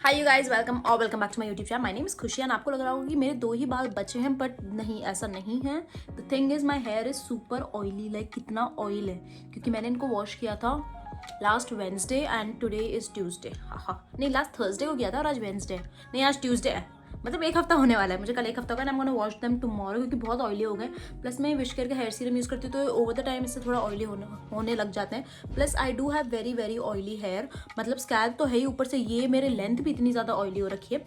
Hi you guys, welcome back to my YouTube channel. My name is Khushi and आपको लग रहा होगा कि मेरे दो ही बाल बचे हैं, बट नहीं, ऐसा नहीं है। The thing is my here is super oily. Like कितना ऑयल है, क्योंकि मैंने इनको वॉश किया था last Wednesday and today is Tuesday. हाँ, नहीं, लास्ट थर्सडे को किया था और आज वेंसडे है। नहीं, आज ट्यूसडे है। मतलब एक हफ्ता होने वाला है, मुझे कल एक हफ्ता होगा ना। आई am gonna wash them tomorrow, क्योंकि बहुत ऑयली हो गए। प्लस मैं विश के हेयर सीरम यूज़ करती हूँ, तो ओवर द टाइम इससे थोड़ा ऑयली होने लग जाते हैं। Plus I do have very very oily hair. मतलब स्कैल्प तो है ही, ऊपर से ये मेरे लेंथ भी इतनी ज़्यादा ऑयली हो रखी है।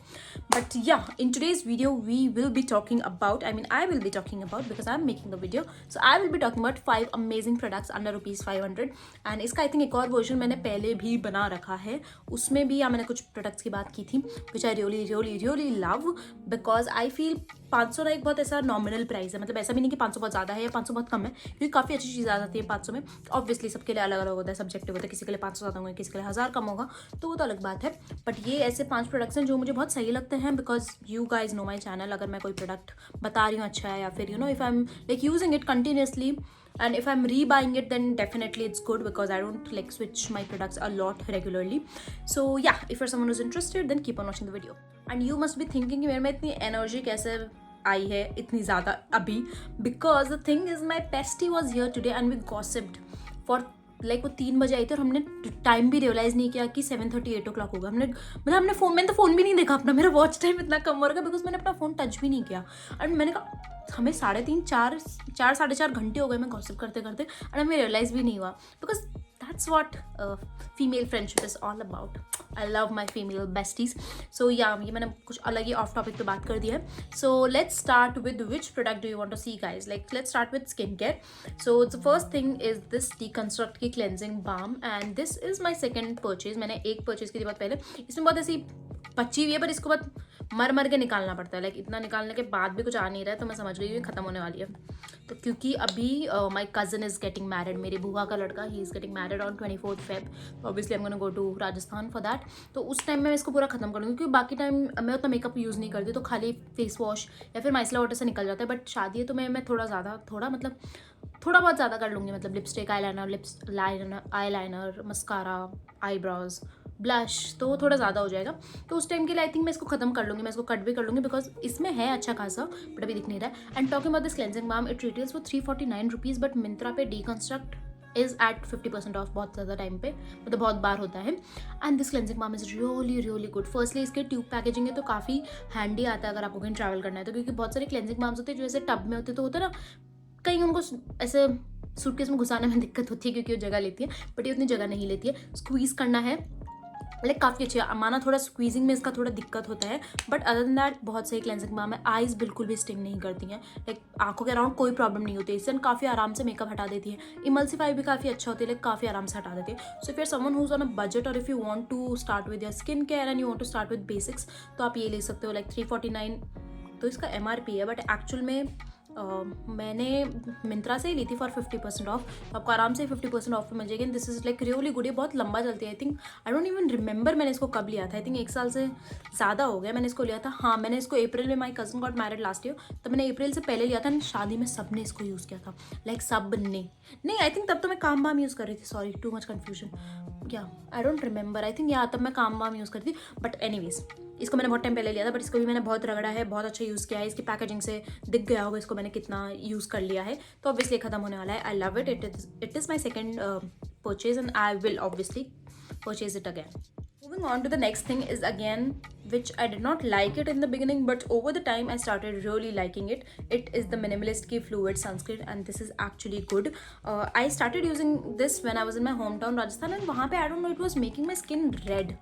But yeah, in today's video we will be talking about, I will be talking about, because I am making the video. So I will be talking about 5 amazing products under ₹500। And इसका I think एक और version मैंने पहले भी बना रखा है, उसमें भी मैंने कुछ प्रोडक्ट्स की बात की थी, which I really really really love, because I feel 500 ना एक बहुत ऐसा नॉमिनल प्राइस है। मतलब ऐसा भी नहीं कि 500 बहुत ज़्यादा है या 500 बहुत कम है, क्योंकि काफ़ी अच्छी चीज़ आ जाती है 500 में। ऑब्वियसली सबके लिए अलग अलग होता है, सब्जेक्टिव होता है, किसी के लिए 500 ज़्यादा होंगे, किसी के लिए 1000 कम होगा, तो वो तो अलग बात है। बट ये ऐसे 5 प्रोडक्ट्स हैं जो मुझे बहुत सही लगते हैं, because you guys know my channel. अगर मैं कोई प्रोडक्ट बता रही हूँ अच्छा है, या फिर if I am like using it continuously and if I'm rebuying it, then definitely it's good, because I don't like switch my products a lot regularly. So yeah, if you're someone who's interested, then keep on watching the video. And you must be thinking कि मेरे में इतनी energy कैसे आई है इतनी ज़्यादा अभी, because the thing is my bestie was here today and we gossiped for like वो 3 बजे आई थी, और हमने टाइम भी रियलाइज़ नहीं किया कि 7:30 8 o'clock होगा। मैंने मैंने तो फ़ोन भी नहीं देखा अपना। मेरा वॉच टाइम इतना कम हो रहा है बिकॉज मैंने अपना फ़ोन टच भी नहीं किया। एंड मैंने कहा हमें 3.5 4 घंटे हो गए मैं गॉसिप करते करते, एंड हमें रियलाइज़ भी नहीं हुआ, because that's what female friendship is all about. I love my female besties. So yeah, ये मैंने कुछ अलग ही ऑफ टॉपिक पे बात कर दी है। So let's start with which product do you want to see guys. Like let's start with skin care. So the first thing is this Deconstruct की cleansing balm, and this is my second purchase. मैंने एक purchase की थी बहुत पहले, इसमें बहुत ऐसी बची हुई है, पर इसको बहुत मर के निकालना पड़ता है। लाइक इतना निकालने के बाद भी कुछ आ नहीं रहा है, तो मैं समझ गई ये खत्म होने वाली है। तो क्योंकि अभी my cousin is getting married, मेरी बुआ का लड़का, he is getting married on 24 Feb। तो obviously I am gonna go to Rajasthan for that. तो उस टाइम मैं इसको पूरा खत्म करूँगी, क्योंकि बाकी टाइम मैं उतना मेकअप यूज़ नहीं करती, तो खाली फेस वॉश या फिर माइसला वाटर से निकल जाता है। बट शादी है तो मैं थोड़ा बहुत ज़्यादा कर लूँगी। मतलब lipstick, eye liner, mascara, eyebrows, blush, तो वो थोड़ा ज़्यादा हो जाएगा। तो उस टाइम के लिए आई थिंक मैं इसको खत्म कर लूँगी, मैं इसको कट भी कर लूँगी, बिकॉज इसमें है अच्छा खासा, बट अभी दिख नहीं रहा है। And talking about this cleansing balm, it retails for ₹349, but Myntra पे डीकंस्ट्रक्ट इज़ एट 50% ऑफ बहुत ज़्यादा टाइम पे, मतलब बहुत बार होता है। And this cleansing balm is really really good. Firstly इसके ट्यूब पैकेजिंग है, तो काफ़ी हैंडी आता है अगर आपको कहीं ट्रैवल करना है तो, क्योंकि बहुत सारे क्लेंजिंग बाम्स होते हैं जो ऐसे टब में होते, तो होता है ना, कहीं उनको ऐसे सूटकेस में घुसाने में दिक्कत होती है, क्योंकि वो जगह लेती है, बट ये उतनी जगह नहीं लेती है। स्क्वीज़ करना है, लाइक काफ़ी अच्छी है। माना थोड़ा स्क्वीजिंग में इसका थोड़ा दिक्कत होता है, बट अदर देन दैट बहुत सही क्लेंजिंग बाम है। आईज बिल्कुल भी स्टिंग नहीं करती हैं, लाइक आंखों के अराउंड कोई प्रॉब्लम नहीं होती है इससे, काफ़ी आराम से मेकअप हटा देती है। इमल्सिफाई भी काफ़ी अच्छा होती है, लाइक काफ़ी आराम से हटा देती है। So if you are someone who is on a budget, और if you want to start with your skin care and you want to start with basics, तो आप ये ले सकते हो। लाइक 349 तो इसका MRP है, बट एक्चुअल में मैंने मिंत्रा से ही ली थी फॉर 50% ऑफ, तो आपको आराम से 50% ऑफ पे मिल जाएगी। This is like really good. ये बहुत लंबा चलती है। I think I don't even remember मैंने इसको कब लिया था। आई थिंक 1 साल से ज़्यादा हो गया मैंने इसको लिया था। हाँ, मैंने इसको अप्रैल में, my cousin got married last year, तो मैंने अप्रैल से पहले लिया था। शादी में सब ने इसको यूज़ किया था, लाइक सब ने नहीं, आई थिंक तब तो मैं काम बाम यूज़ कर रही थी। Sorry, too much confusion. क्या, I don't remember. I think yeah तब मैं काम बाम यूज़ करती थी। बट एनीवेज, इसको मैंने बहुत टाइम पहले लिया था, बट इसको भी मैंने बहुत रगड़ा है, बहुत अच्छा यूज़ किया है। इसकी पैकेजिंग से दिख गया होगा इसको मैंने कितना यूज़ कर लिया है, तो ऑब्वियसली खत्म होने वाला है। I love it. It is my second purchase and I will obviously purchase it again. Moving on to the next thing is again, which I did not like it in the beginning, but over the time I started really liking it. It is the Minimalist Ki Fluid Sunscreen, and this is actually good. I started using this when I was in my hometown Rajasthan, and वहाँ पे I don't know, it was making my skin red.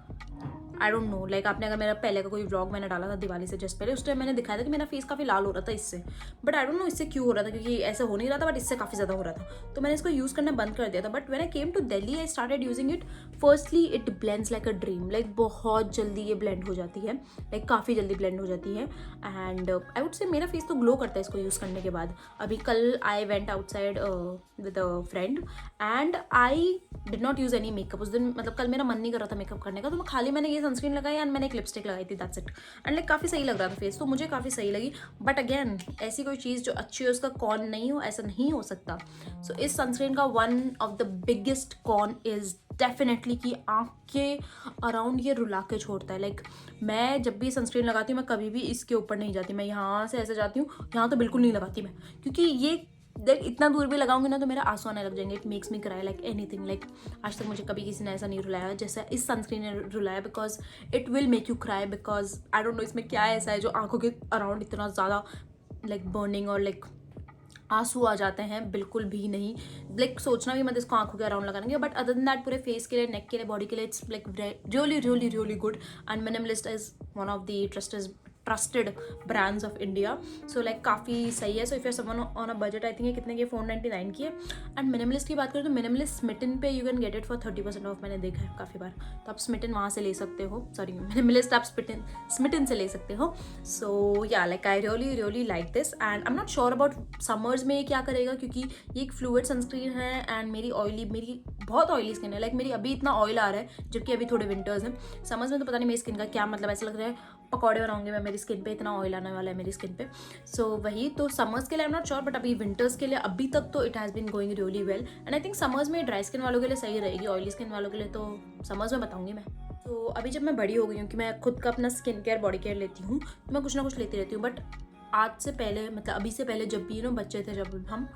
I don't no, like आपने अगर मेरा पहले का कोई vlog मैंने डाला था दिवाली से जस्ट पहले, उस टाइम मैंने दिखाया था कि मेरा फेस काफ़ी लाल हो रहा था इससे, बट आई डोंट नो इससे क्यों हो रहा था, क्योंकि ऐसा हो नहीं रहा था, बट इससे काफ़ी ज़्यादा हो रहा था, तो मैंने इसको यूज़ करना बंद कर दिया था। But when I came to Delhi I started using it. Firstly it blends like a dream, like बहुत जल्दी ये ब्लेंड हो जाती है, लाइक काफ़ी जल्दी ब्लेंड हो जाती है। एंड आई वुड से मेरा फेस तो ग्लो करता है इसको यूज़ करने के बाद। अभी कल I went outside with a friend and I did not use any makeup उस दिन। मतलब कल मेरा मन नहीं कर रहा था मेकअप करने का, तो मैं खाली मैंने ये सनस्क्रीन लगाई एंड मैंने एक लिपस्टिक लगाई थी, दैट्स इट। एंड लाइक काफ़ी सही लग रहा था फेस, तो मुझे काफ़ी सही लगी। बट अगेन, ऐसी कोई चीज़ जो अच्छी हो उसका कॉन नहीं हो, ऐसा नहीं हो सकता। सो इस सनस्क्रीन का one of the biggest con is definitely कि आँख के अराउंड ये रुला के छोड़ता है। लाइक मैं जब भी सनस्क्रीन लगाती हूँ मैं कभी भी इसके ऊपर नहीं जाती, मैं यहाँ से ऐसे जाती हूँ, यहाँ तो बिल्कुल नहीं लगाती मैं, क्योंकि ये देख इतना दूर भी लगाऊंगी ना तो मेरे आंसू आने लग जाएंगे। It makes me cry like anything. Like आज तक मुझे कभी किसी ने ऐसा नहीं रुलाया जैसा इस सनस्क्रीन ने रुलाया, because it will make you cry, because I don't know इसमें क्या ऐसा है जो आंखों के अराउंड इतना ज़्यादा लाइक बर्निंग और लाइक आंसू आ जाते हैं। बिल्कुल भी नहीं, लाइक सोचना भी मत इसको आंखों के अराउंड लगाने के। बट अदर देन दैट पूरे फेस के लिए, नेक के लिए, बॉडी के लिए it's like really really really good. And minimalist is one of the trusted brands of India. So like काफ़ी सही है। So if you someone on a budget, I think ये कितने की 499 की है। एंड मिनिमलिस्ट की बात करें तो मिनिमलिस्ट स्मिटन पे you can get it for 30% of, मैंने देखा है काफ़ी बार। तो आप स्मिटन वहाँ से ले सकते हो, सॉरी मिनिमलिस्ट आप स्मिटन से ले सकते हो। सो या like I really really like this. And I am not sure about summers में ये क्या करेगा, क्योंकि ये एक फ्लूइड सनस्क्रीन है एंड मेरी बहुत ऑयली स्किन है। लाइक मेरी अभी इतना ऑयल आ रहा है जबकि अभी थोड़े विंटर्स हैं। समझ में तो पता नहीं मेरी स्किन का क्या मतलब, ऐसा लग रहा है पकौड़े बनाऊंगे मैं मेरी स्किन पे, इतना ऑयल आने वाला है मेरी स्किन पे। सो वही तो समर्स के लिए I am not sure, but अभी विंटर्स के लिए अभी तक तो it has been going really well. And I think summers में ड्राई स्किन वालों के लिए सही रहेगी, ऑयली स्किन वालों के लिए तो समर्स में बताऊंगी मैं। तो अभी जब मैं बड़ी हो गई हूँ कि मैं खुद का अपना स्किन केयर बॉडी केयर लेती हूँ तो मैं कुछ ना कुछ लेती रहती हूँ। बट आज से पहले, मतलब अभी से पहले जब भी बच्चे थे जब हम,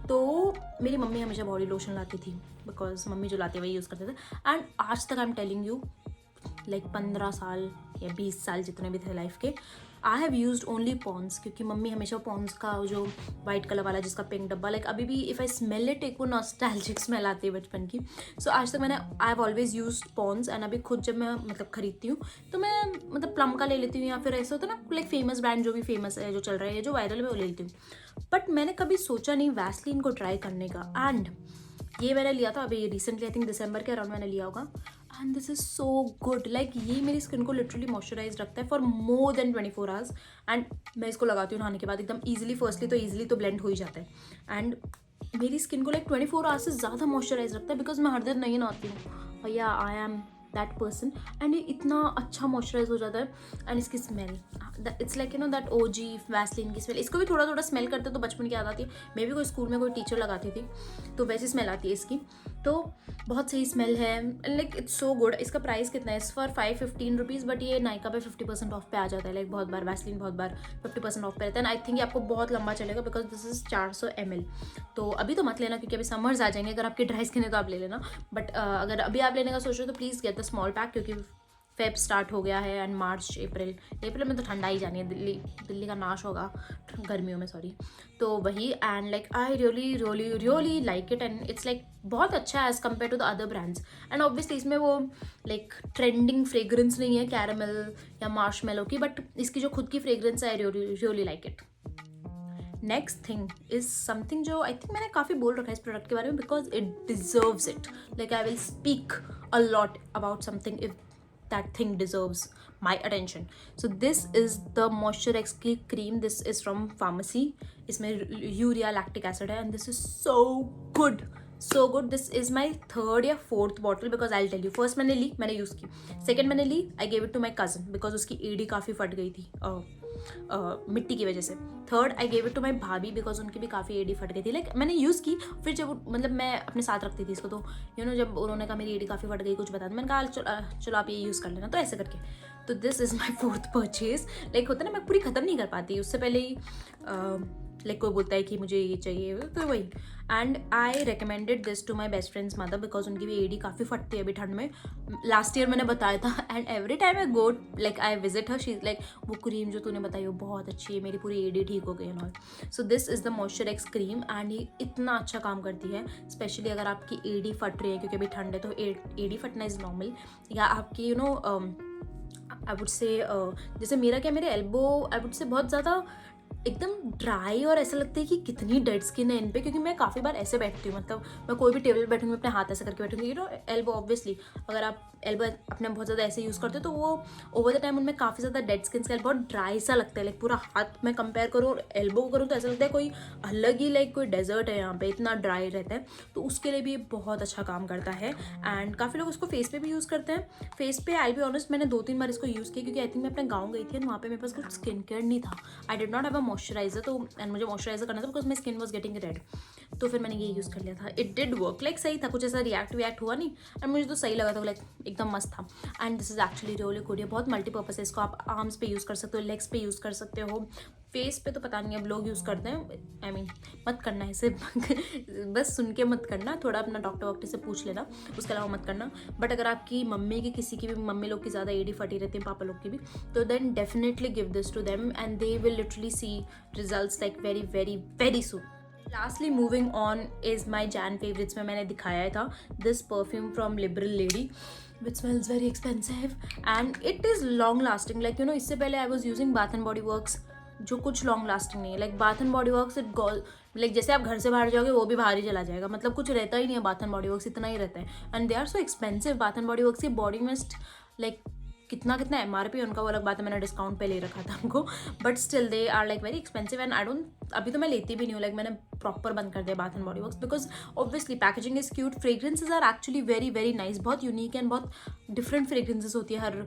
तो मेरी मम्मी हमेशा बॉडी लोशन लाती थी, बिकॉज मम्मी जो लाती है वही यूज़ करते थे। एंड आज तक I am telling you like 15 साल या 20 साल जितने भी थे लाइफ के, I have used only Pond's, क्योंकि मम्मी हमेशा पॉन्स का जो वाइट कलर वाला जिसका पिंक डब्बा, लाइक अभी भी इफ़ आई स्मेल इट एक वो नॉस्टैल्जिक स्मेल आती है बचपन की। सो आज तक मैंने I have always used Pond's. And अभी खुद जब मैं मतलब खरीदती हूँ तो मैं मतलब प्लम का ले लेती हूँ, या फिर ऐसा होता है ना लाइक फेमस ब्रांड जो भी फेमस है, जो चल रहा है, जो वायरल है वो ले लेती हूँ। बट मैंने कभी सोचा नहीं वैसलीन को ट्राई करने का। एंड ये मैंने लिया था अभी रिसेंटली, आई थिंक दिसंबर के अराउंड मैंने लिया होगा। And this is so good. Like ये मेरी स्किन को लिटरली मॉइस्चराइज रखता है for more than 24 hours. And मैं इसको लगाती हूँ नहाने के बाद एकदम ईजिली। फर्स्टली तो ईजिली तो ब्लेंड हो ही जाता है एंड मेरी स्किन को लाइक 24 आवर्स से ज़्यादा मॉइस्चराइज रखता है, बिकॉज मैं हर दिन नहीं नहाती हूँ भैया, I am that person. And ये इतना अच्छा मॉइस्चराइज हो जाता है। एंड इसकी smell it's like that OG Vaseline की स्मेल। इसको भी थोड़ा थोड़ा स्मेल करते तो बचपन की याद आती है। मे भी कोई स्कूल में कोई टीचर लगाती थी तो वैसी स्मेल आती है इसकी। तो बहुत सही स्मेल है, लाइक इट्स सो गुड। इसका प्राइस कितना है, इस फॉर 515 रुपीज़, बट ये नायका पे 50% ऑफ पे आ जाता है। लाइक बहुत बार वैसलीन बहुत बार 50% ऑफ पे रहता है। आई थिंक ये आपको बहुत लंबा चलेगा, बिकॉज दिस इज़ 400 ml। तो अभी तो मत लेना क्योंकि अभी समर्स आ जाएंगे। अगर आपकी ड्राई स्किन है तो आप ले लेना, बट अगर अभी आप लेने का सोच रहे हो तो please get the small pack, क्योंकि फेब स्टार्ट हो गया है एंड मार्च अप्रैल में तो ठंडा ही जानी है। दिल्ली का नाश होगा गर्मियों में, सॉरी। तो वही and like I really really really like it. And it's like बहुत अच्छा है as compare to the other brands. And obviously इसमें वो लाइक ट्रेंडिंग फ्रेग्रेंस नहीं है कैरामल या मार्शमेलो की, बट इसकी जो खुद की फ्रेग्रेंस है I really like it. Next thing is something जो आई थिंक मैंने काफ़ी बोल रखा है इस प्रोडक्ट के बारे में, because it deserves it. Like I will speak a lot about something if that thing deserves my attention. So this is the Moisture X cream. This is from pharmacy. इसमें यूरिया लैक्टिक एसिड है and this is so good. So good. This is my 3rd या 4th bottle because I'll tell you. First मैंने ली, मैंने use की। Second मैंने ली, I gave it to my cousin because उसकी एडी काफ़ी फट गई थी मिट्टी की वजह से। Third I gave it to my भाभी बिकॉज उनकी भी काफ़ी एडी फट गई थी। लाइक मैंने यूज़ की, फिर जब मतलब मैं अपने साथ रखती थी इसको, तो जब उन्होंने कहा मेरी एडी काफ़ी फट गई कुछ बता दो, मैंने कहा चलो आप ये यूज़ कर लेना, तो ऐसे करके। तो this is my 4th purchase. Like होता है ना मैं पूरी ख़त्म नहीं कर पाती उससे पहले ही लाइक कोई बोलता है कि मुझे ये चाहिए, तो वही। And I recommended this to my best friend's mother because उनकी भी एडी काफ़ी फटती है अभी ठंड में। लास्ट ईयर मैंने बताया था and every time I go like I visit her, she is like वो क्रीम जो तूने बताई वो बहुत अच्छी है, मेरी पूरी एडी ठीक हो गई है। So this is the moisture x cream and ये इतना अच्छा काम करती है, स्पेशली अगर आपकी एडी फट रही है क्योंकि अभी ठंड है, तो एडी फटना इज़ नॉर्मल। या आपकी आई वुड से जैसे मेरे एल्बो आई वुड से बहुत ज़्यादा एकदम ड्राई और ऐसा लगता है कि कितनी डेड स्किन है इन पे, क्योंकि मैं काफ़ी बार ऐसे बैठती हूँ, मतलब मैं कोई भी टेबल पर बैठूंगी अपने हाथ ऐसे करके बैठूंगी, एल्बो ऑब्वियसली अगर आप एल्बो अपने बहुत ज़्यादा ऐसे यूज़ करते हो तो वो ओवर द टाइम उनमें काफ़ी ज़्यादा डेड स्किन स्केल बहुत ड्राई सा लगता है, लाइक पूरा हाथ में कंपेयर करूँ और एल्बो को करूँ तो ऐसा लगता है कोई अलग ही लाइक कोई डेजर्ट है, यहाँ पे इतना ड्राई रहता है। तो उसके लिए भी बहुत अच्छा काम करता है एंड काफ़ी लोग उसको फेस पे भी यूज़ करते हैं। फेस पे आई बी ऑनेस्ट मैंने 2-3 बार इसको यूज़ किया क्योंकि आई थिंक मैं अपने गाँव गई थी एंड वहाँ पे मेरे पास कुछ स्किन केयर नहीं था, I did not have a moisturiser, तो एंड मुझे मॉइस्चराइजर करना था because my skin was getting red, तो फिर मैंने ये यूज़ कर लिया था। इट डिड वर्क, लाइक सही था, कुछ ऐसा रिएक्ट हुआ नहीं एंड मुझे तो सही लगा था, लाइक एकदम मस्त था। And this is actually really good, ये बहुत मल्टीपर्पज़ है, इसको आप आर्म्स पे यूज़ कर सकते हो, लेग्स पे यूज़ कर सकते हो, फेस पे तो पता नहीं अब लोग यूज़ करते हैं, आई मीन मत करना इसे बस सुन के मत करना, थोड़ा अपना डॉक्टर वॉक्टर से पूछ लेना, उसके अलावा मत करना। बट अगर आपकी मम्मी की किसी की भी मम्मी लोग की ज़्यादा एडी फटी रहती है, पापा लोग की भी, तो then definitely give this to them and they will literally see results like very very very soon. Lastly moving on is my Jan favourites में मैंने दिखाया था this perfume from Liberal Lady which smells very expensive and it is long lasting, like you know इससे पहले I was using Bath and Body Works जो कुछ long lasting नहीं है, like bath and Body works it go like जैसे आप घर से बाहर जाओगे वो भी बाहर ही चला जाएगा, मतलब कुछ रहता ही नहीं है बाथ एंड बॉडी वर्क्स, इतना ही रहता है and they are so expensive. Bath and Body Works की बॉडी मिस्ट लाइक कितना MRP है उनका, वो अलग बात है, मैंने डिस्काउंट पे ले रखा था उनको, but still they are like very expensive and I don't, अभी तो मैं लेती भी नहीं हूँ, लाइक मैंने प्रॉपर बंद कर दिया Bath and Body Works because obviously packaging is cute, fragrances are actually very very nice, बहुत यूनिक एंड बहुत डिफरेंट फ्रेग्रेंसेज होती है हर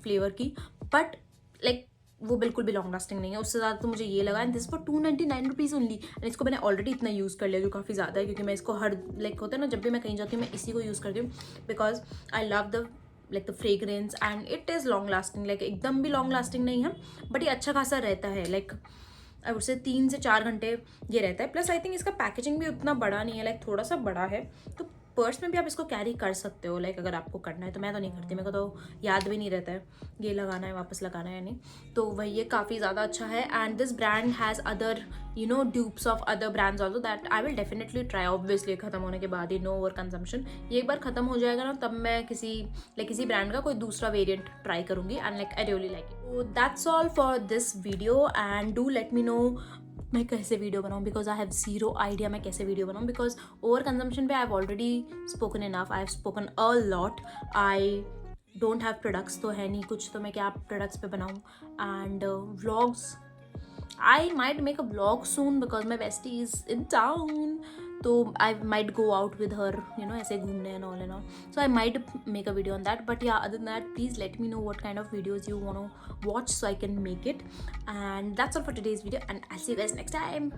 फ्लेवर की, बट लाइक वो बिल्कुल भी लॉन्ग लास्टिंग नहीं है, उससे ज़्यादा तो मुझे ये लगा and this for 299 rupees only and इसको मैंने ऑलरेडी इतना यूज़ कर लिया जो काफ़ी ज़्यादा है, क्योंकि मैं इसको हर लाइक होता है ना जब भी मैं कहीं जाती हूँ मैं इसी को यूज़ करती हूँ because I love the like the fragrance and it is long lasting, like एकदम भी लॉन्ग लास्टिंग नहीं है बट ये अच्छा खासा रहता है, लाइक आई वुड से 3 से 4 घंटे ये रहता है। प्लस आई थिंक इसका पैकेजिंग भी उतना बड़ा नहीं है, लाइक थोड़ा सा बड़ा है, तो पर्स में भी आप इसको कैरी कर सकते हो, लाइक अगर आपको करना है तो। मैं तो नहीं करती, मेरे को तो याद भी नहीं रहता है ये लगाना है वापस लगाना है या नहीं, तो वही ये काफ़ी ज़्यादा अच्छा है and this brand has other you know dupes of other brands also that I will definitely try, obviously खत्म होने के बाद ही, नो ओवर कंजम्पशन, ये एक बार खत्म हो जाएगा ना तब मैं किसी ब्रांड का कोई दूसरा वेरिएंट ट्राई करूँगी and like I really like it. So that's all for this video and do let me know मैं कैसे वीडियो बनाऊँ because I have zero idea मैं कैसे वीडियो बनाऊँ, बिकॉज ओवर कंजम्पशन पे I have already spoken enough, I have spoken a lot, I don't have products तो है नहीं कुछ, तो मैं क्या प्रोडक्ट्स पे बनाऊँ and vlogs, I might make a vlog soon because my bestie is in town, तो I might go out with her you know ऐसे घूमने and all, so I might make a video on that, but yeah, other than that please let me know what kind of videos you want to watch so I can make it, and that's all for today's video and I'll see you guys next time.